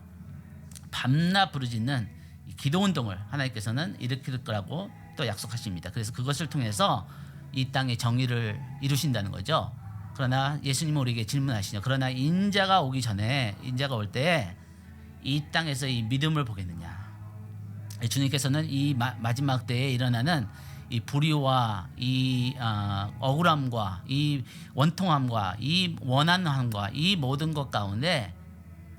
밤낮 부르짖는 기도운동을 하나님께서는 일으킬 거라고 또 약속하십니다. 그래서 그것을 통해서 이 땅의 정의를 이루신다는 거죠. 그러나 예수님은 우리에게 질문하시죠. 그러나 인자가 오기 전에 인자가 올 때 이 땅에서 이 믿음을 보겠느냐. 주님께서는 이 마지막 때에 일어나는 이 불의와 이 억울함과 이 원통함과 이 원한함과 이 모든 것 가운데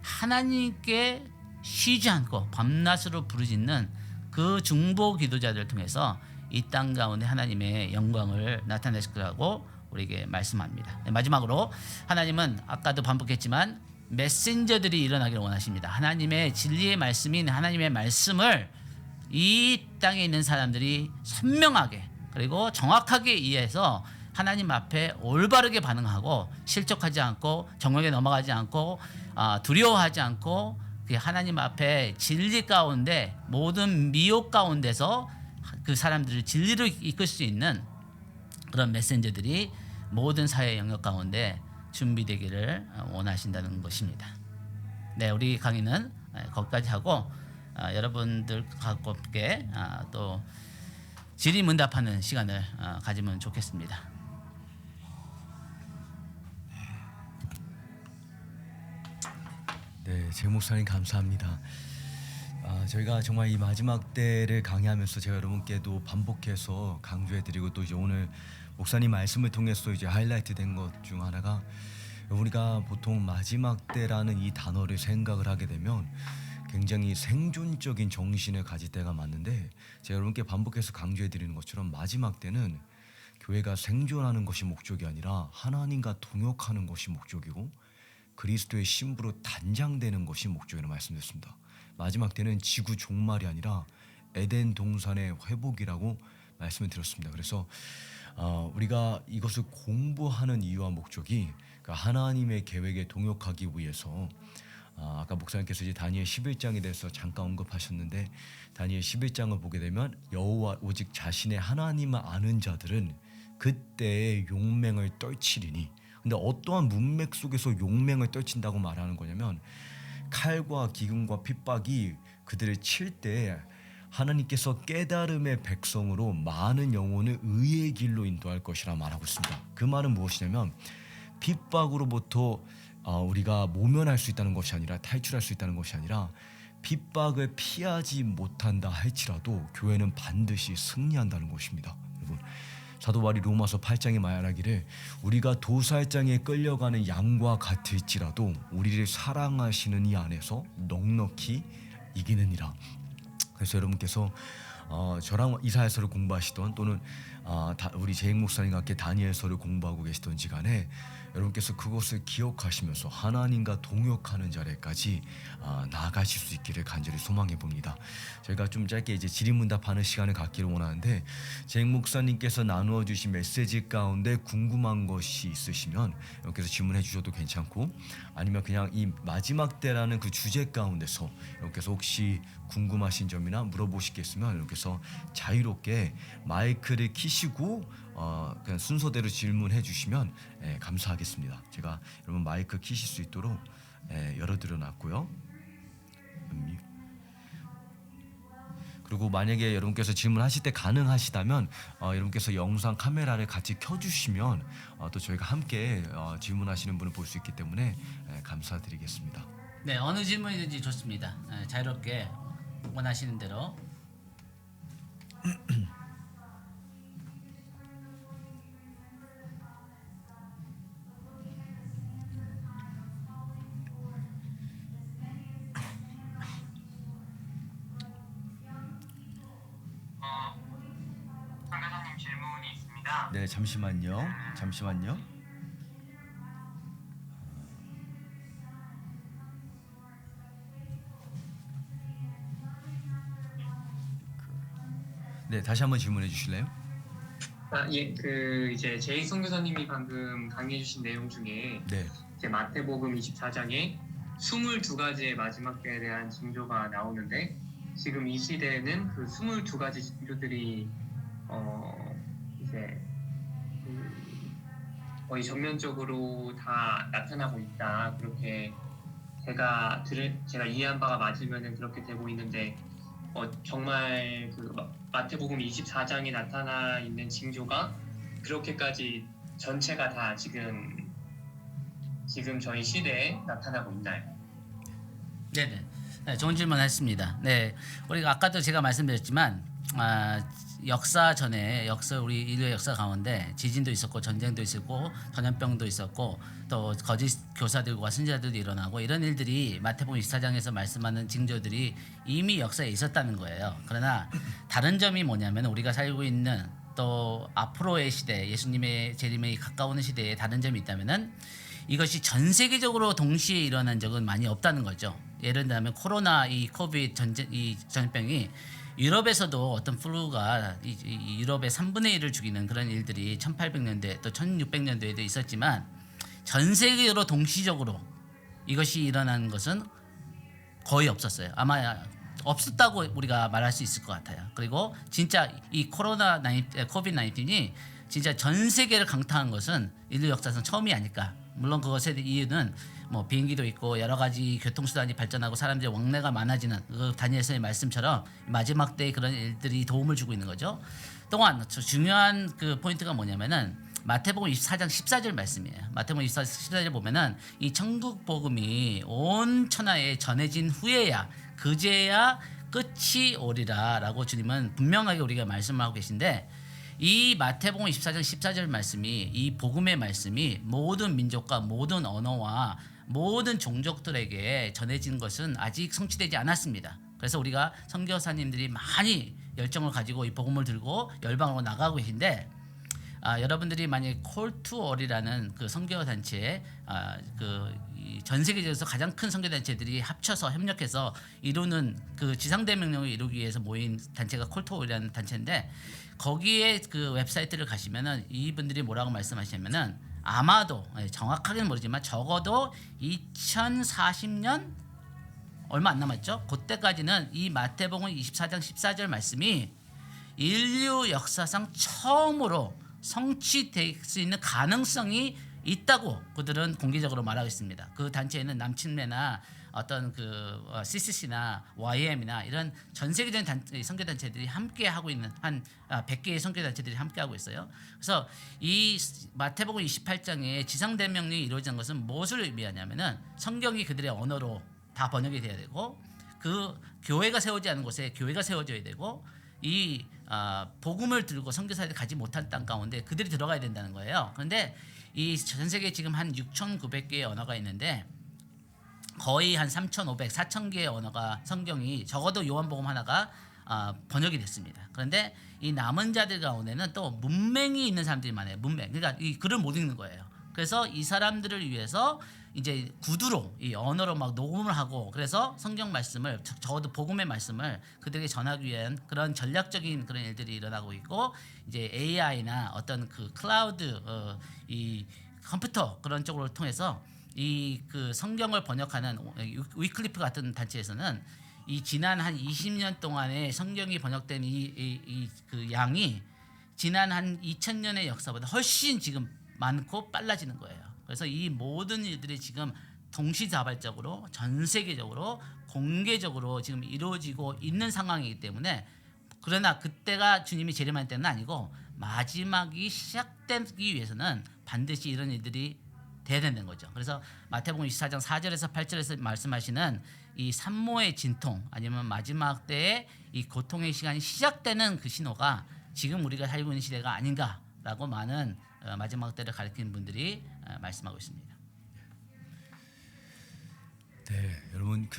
하나님께 쉬지 않고 밤낮으로 부르짖는 그 중보 기도자들을 통해서 이 땅 가운데 하나님의 영광을 나타내실 거라고 우리에게 말씀합니다. 마지막으로 하나님은 아까도 반복했지만 메신저들이 일어나기를 원하십니다. 하나님의 진리의 말씀인 하나님의 말씀을 이 땅에 있는 사람들이 선명하게 그리고 정확하게 이해해서 하나님 앞에 올바르게 반응하고 실족하지 않고 정욕에 넘어가지 않고 두려워하지 않고 하나님 앞에 진리 가운데 모든 미혹 가운데서 그 사람들을 진리로 이끌 수 있는 그런 메신저들이 모든 사회 영역 가운데 준비되기를 원하신다는 것입니다. 네, 우리 강의는 거기까지 하고 여러분들과 함께 또 질의응답하는 시간을 가지면 좋겠습니다. 네, 제 목사님 감사합니다. 저희가 정말 이 마지막 때를 강의하면서 제가 여러분께도 반복해서 강조해드리고 또 이제 오늘 목사님 말씀을 통해서 이제 하이라이트 된 것 중 하나가 우리가 보통 마지막 때라는 이 단어를 생각을 하게 되면 굉장히 생존적인 정신을 가질 때가 많은데 제가 여러분께 반복해서 강조해드리는 것처럼 마지막 때는 교회가 생존하는 것이 목적이 아니라 하나님과 동역하는 것이 목적이고 그리스도의 신부로 단장되는 것이 목적이라고 말씀드렸습니다. 마지막 때는 지구 종말이 아니라 에덴 동산의 회복이라고 말씀을 드렸습니다. 그래서 우리가 이것을 공부하는 이유와 목적이 그 하나님의 계획에 동역하기 위해서 아까 목사님께서 이제 다니엘 11장에 대해서 잠깐 언급하셨는데 다니엘 11장을 보게 되면 여호와 오직 자신의 하나님을 아는 자들은 그때의 용맹을 떨치리니 근데 어떠한 문맥 속에서 용맹을 떨친다고 말하는 거냐면 칼과 기근과 핍박이 그들을 칠 때 하나님께서 깨달음의 백성으로 많은 영혼을 의의 길로 인도할 것이라 말하고 있습니다. 그 말은 무엇이냐면 핍박으로부터 우리가 모면할 수 있다는 것이 아니라 탈출할 수 있다는 것이 아니라 핍박을 피하지 못한다 할지라도 교회는 반드시 승리한다는 것입니다. 여러분 사도 바울이 로마서 8장에 말하기를 우리가 도살장에 끌려가는 양과 같을지라도 우리를 사랑하시는 이 안에서 넉넉히 이기느니라. 그래서 여러분께서 저랑 이사야서를 공부하시던 또는 우리 제익 목사님과 함께 다니엘서를 공부하고 계시던지 간에 여러분께서 그것을 기억하시면서 하나님과 동역하는 자리까지 나아가실 수 있기를 간절히 소망해 봅니다. 저희가 좀 짧게 이제 질의문답하는 시간을 갖기를 원하는데 제익 목사님께서 나누어 주신 메시지 가운데 궁금한 것이 있으시면 여러분께서 질문해 주셔도 괜찮고 아니면 그냥 이 마지막 때라는 그 주제 가운데서 여러분께서 혹시 궁금하신 점이나 물어보실 게 있으면 여러분께서 자유롭게 마이크를 키시고 그냥 순서대로 질문해 주시면 감사하겠습니다. 제가 여러분 마이크 키실 수 있도록 열어드려 놨고요. 그리고 만약에 여러분께서 질문하실 때 가능하시다면 여러분께서 영상 카메라를 같이 켜주시면 또 저희가 함께 질문하시는 분을 볼 수 있기 때문에 감사드리겠습니다. 네, 어느 질문이든지 좋습니다. 자유롭게 원하시는 대로. 선교사님 질문이 있습니다. 네, 잠시만요. 네, 다시 한번 질문해 주실래요? 예, 이제 제이 선교사님이 방금 강의해 주신 내용 중에 네. 이제 마태복음 24장에 22가지의 마지막 때에 대한 징조가 나오는데 지금 이 시대에는 그 22가지 징조들이 이제 거의 전면적으로 다 나타나고 있다. 그렇게 제가 이해한 바가 맞으면은 그렇게 되고 있는데 정말 그 마태복음 24장에 나타나 있는 징조가 그렇게까지 전체가 다 지금 저희 시대에 나타나고 있나요? 네네. 네, 좋은 질문했습니다. 네, 우리가 아까도 제가 말씀드렸지만 역사 전에 우리 인류의 역사 가운데 지진도 있었고 전쟁도 있었고 전염병도 있었고 또 거짓 교사들과 선지자들도 일어나고 이런 일들이 마태복음 24장에서 말씀하는 징조들이 이미 역사에 있었다는 거예요. 그러나 다른 점이 뭐냐면 우리가 살고 있는 또 앞으로의 시대 예수님의 재림에 가까우는 시대에 다른 점이 있다면은 이것이 전 세계적으로 동시에 일어난 적은 많이 없다는 거죠. 예를 들면 코로나 이 코비드 이 전염병이 유럽에서도 어떤 플루가 유럽의 3분의 1을 죽이는 그런 일들이 1800년대 또 1600년대에도 있었지만 전 세계적으로 동시적으로 이것이 일어난 것은 거의 없었어요. 아마 없었다고 우리가 말할 수 있을 것 같아요. 그리고 진짜 이 코비드 19이 진짜 전 세계를 강타한 것은 인류 역사상 처음이 아닐까. 물론 그것의 이유는 뭐 비행기도 있고 여러 가지 교통수단이 발전하고 사람들의 왕래가 많아지는 그 다니엘서의 말씀처럼 마지막 때에 그런 일들이 도움을 주고 있는 거죠. 또한 중요한 그 포인트가 뭐냐면은 마태복음 24장 14절 말씀이에요. 마태복음 24장 14절 보면은 이 천국 복음이 온 천하에 전해진 후에야 그제야 끝이 오리라라고 주님은 분명하게 우리가 말씀하고 계신데 이 마태복음 24장 14절 말씀이 이 복음의 말씀이 모든 민족과 모든 언어와 모든 종족들에게 전해진 것은 아직 성취되지 않았습니다. 그래서 우리가 선교사님들이 많이 열정을 가지고 이 복음을 들고 열방으로 나가고 계신데 여러분들이 만약에 콜 투 얼이라는 그 선교 단체에 전 세계적으로 가장 큰 선교단체들이 합쳐서 협력해서 이루는 그 지상대명령을 이루기 위해서 모인 단체가 콜토이라는 단체인데 거기에 그 웹사이트를 가시면은 이분들이 뭐라고 말씀하시냐면은 아마도 정확하게는 모르지만 적어도 2040년 얼마 안 남았죠. 그때까지는 이 마태복음 24장 14절 말씀이 인류 역사상 처음으로 성취될 수 있는 가능성이 있다고 그들은 공개적으로 말하고 있습니다. 그 단체에는 남침매나 어떤 그 CCC나 YM이나 이런 전 세계적인 선교 단체들이 함께 하고 있는 한 100개의 선교 단체들이 함께 하고 있어요. 그래서 이 마태복음 28장에 지상 대명령이 이루어진 것은 무엇을 의미하냐면은 성경이 그들의 언어로 다 번역이 돼야 되고 그 교회가 세우지 않은 곳에 교회가 세워져야 되고 이 복음을 들고 선교사들이 가지 못한 땅 가운데 그들이 들어가야 된다는 거예요. 그런데 이 전 세계에 지금 한 6,900개의 언어가 있는데 거의 한 3,500, 4,000개의 언어가 성경이 적어도 요한복음 하나가 번역이 됐습니다. 그런데 이 남은 자들 가운데는 또 문맹이 있는 사람들이 많아요. 문맹. 그러니까 이 글을 못 읽는 거예요. 그래서 이 사람들을 위해서 이제 구두로 이 언어로 막 녹음을 하고 그래서 성경 말씀을 적어도 복음의 말씀을 그들에게 전하기 위한 그런 전략적인 그런 일들이 일어나고 있고 이제 AI나 어떤 그 클라우드 이 컴퓨터 그런 쪽으로 통해서 이 그 성경을 번역하는 위클리프 같은 단체에서는 이 지난 한 20년 동안에 성경이 번역된 이 그 양이 지난 한 2000년의 역사보다 훨씬 지금 많고 빨라지는 거예요. 그래서 이 모든 일들이 지금 동시다발적으로 전 세계적으로 공개적으로 지금 이루어지고 있는 상황이기 때문에 그러나 그때가 주님이 재림할 때는 아니고 마지막이 시작되기 위해서는 반드시 이런 일들이 돼야 되는 거죠. 그래서 마태복음 24장 4절에서 8절에서 말씀하시는 이 산모의 진통 아니면 마지막 때의 이 고통의 시간이 시작되는 그 신호가 지금 우리가 살고 있는 시대가 아닌가라고 많은 마지막 때를 가리키는 분들이 말씀하고 있습니다. 네, 여러분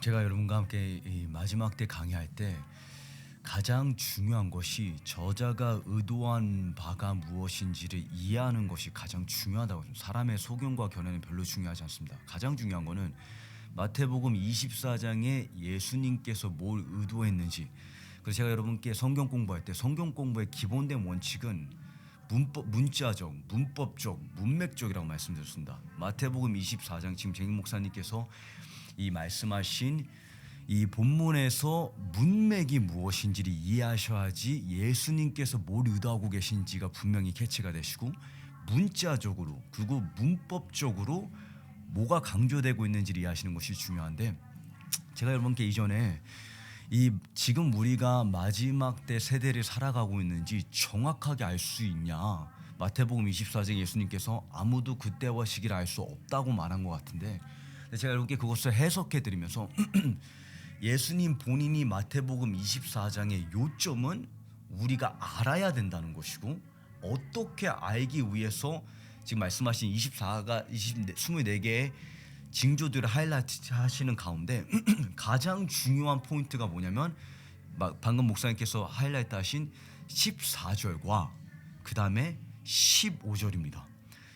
제가 여러분과 함께 이 마지막 때 강의할 때 가장 중요한 것이 저자가 의도한 바가 무엇인지를 이해하는 것이 가장 중요하다고 합니다. 사람의 소견과 견해는 별로 중요하지 않습니다. 가장 중요한 것은 마태복음 24장에 예수님께서 뭘 의도했는지. 그래서 제가 여러분께 성경 공부할 때 성경 공부의 기본된 원칙은 문자적, 문법적, 문맥적이라고 말씀드렸습니다. 마태복음 24장 지금 쟁인 목사님께서 이 말씀하신 이 본문에서 문맥이 무엇인지를 이해하셔야지 예수님께서 뭘 의도하고 계신지가 분명히 캐치가 되시고 문자적으로 그리고 문법적으로 뭐가 강조되고 있는지를 이해하시는 것이 중요한데 제가 여러분께 이전에 이 지금 우리가 마지막 때 세대를 살아가고 있는지 정확하게 알 수 있냐 마태복음 24장 예수님께서 아무도 그때와 시기를 알 수 없다고 말한 것 같은데 제가 여러분께 그것을 해석해 드리면서 예수님 본인이 마태복음 24장의 요점은 우리가 알아야 된다는 것이고 어떻게 알기 위해서 지금 말씀하신 24개의 징조들을 하이라이트 하시는 가운데 가장 중요한 포인트가 뭐냐면 방금 목사님께서 하이라이트 하신 14절과 그 다음에 15절입니다.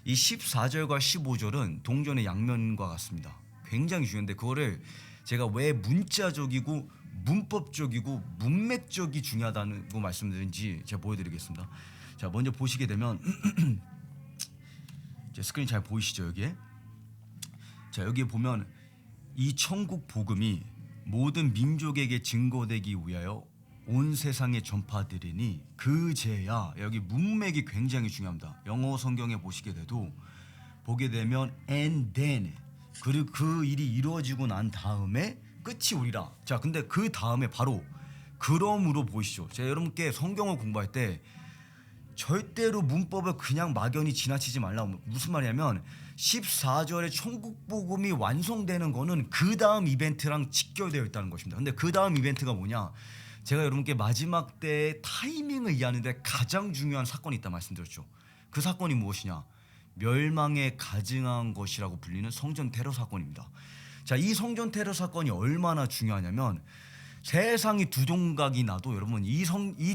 이 14절과 15절은 동전의 양면과 같습니다. 굉장히 중요한데 그거를 제가 왜 문자적이고 문법적이고 문맥적이 중요하다고 말씀드린지 제가 보여드리겠습니다. 자, 먼저 보시게 되면 스크린 잘 보이시죠 여기에? 자, 여기에 보면 이 천국 복음이 모든 민족에게 증거되기 위하여 온 세상에 전파되리니 그제야 여기 문맥이 굉장히 중요합니다. 영어 성경에 보시게 되면 and then 그리고 그 일이 이루어지고 난 다음에 끝이 오리라. 자, 근데 그 다음에 바로 그러므로 보이시죠. 제가 여러분께 성경을 공부할 때 절대로 문법을 그냥 막연히 지나치지 말라고. 무슨 말이냐면 14절에 천국 복음이 완성되는 거는 그 다음 이벤트랑 직결되어 있다는 것입니다. 근데 그 다음 이벤트가 뭐냐? 제가 여러분께 마지막 때의 타이밍을 이해하는데 가장 중요한 사건이 있다 말씀드렸죠. 그 사건이 무엇이냐? 멸망에 가증한 것이라고 불리는 성전 테러 사건입니다. 자, 이 성전 테러 사건이 얼마나 중요하냐면 세상이 두 동각이 나도 여러분 이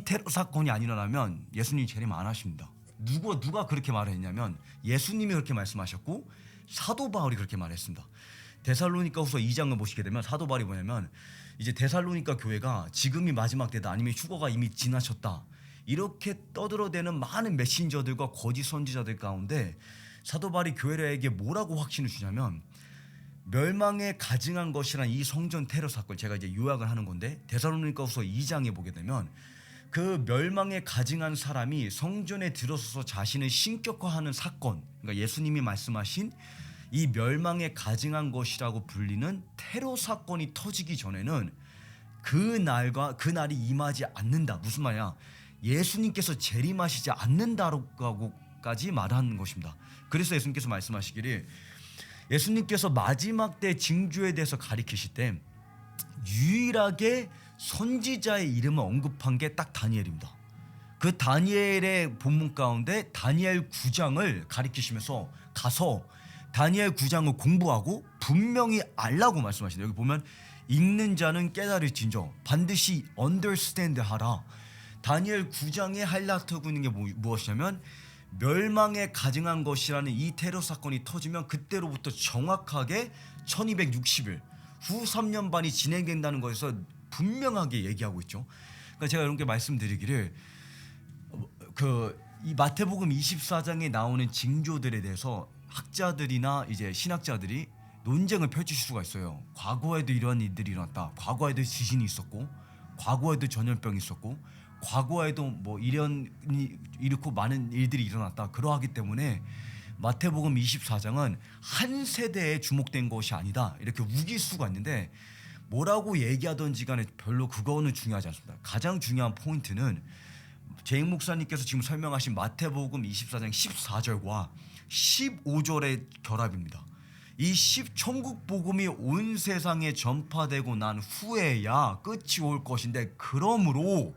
테러 사건이 안 일어나면 예수님 재림 안 하십니다. 누가 그렇게 말했냐면 예수님이 그렇게 말씀하셨고 사도 바울이 그렇게 말했습니다. 데살로니가후서 2장을 보시게 되면 사도 바울이 뭐냐면 이제 데살로니가 교회가 지금이 마지막 때다 아니면 휴거가 이미 지나쳤다 이렇게 떠들어대는 많은 메신저들과 거짓 선지자들 가운데 사도 바울이 교회에게 뭐라고 확신을 주냐면 멸망에 가증한 것이란 이 성전 테러 사건 제가 이제 요약을 하는 건데 데살로니가후서 2장에 보게 되면 그 멸망에 가증한 사람이 성전에 들어서서 자신을 신격화하는 사건 그러니까 예수님이 말씀하신 이 멸망에 가증한 것이라고 불리는 테러 사건이 터지기 전에는 그날이 임하지 않는다. 무슨 말이야? 예수님께서 재림하시지 않는다고까지 말하는 것입니다. 그래서 예수님께서 말씀하시기를 예수님께서 마지막 때 징조에 대해서 가리키실 때 유일하게 선지자의 이름을 언급한 게 딱 다니엘입니다. 그 다니엘의 본문 가운데 다니엘 9장을 가리키시면서 가서 다니엘 9장을 공부하고 분명히 알라고 말씀하시네요. 여기 보면 읽는 자는 깨달을진저 반드시 understand 하라. 다니엘 9장에 하이라이트하고 있는 게 무엇이냐면 멸망에 가증한 것이라는 이 테러 사건이 터지면 그때로부터 정확하게 1260일 후 3년 반이 진행된다는 것에서 분명하게 얘기하고 있죠. 그러니까 제가 여러분께 말씀드리기를 이 마태복음 24장에 나오는 징조들에 대해서 학자들이나 이제 신학자들이 논쟁을 펼칠 수가 있어요. 과거에도 이러한 일들이 일어났다. 과거에도 지진이 있었고, 과거에도 전염병이 있었고, 과거에도 뭐 이렇고 많은 일들이 일어났다. 그러하기 때문에 마태복음 24장은 한 세대에 주목된 것이 아니다. 이렇게 우길 수가 있는데 뭐라고 얘기하든지 간에 별로 그거는 중요하지 않습니다. 가장 중요한 포인트는 제익 목사님께서 지금 설명하신 마태복음 24장 14절과 15절의 결합입니다. 이 천국 복음이 온 세상에 전파되고 난 후에야 끝이 올 것인데 그러므로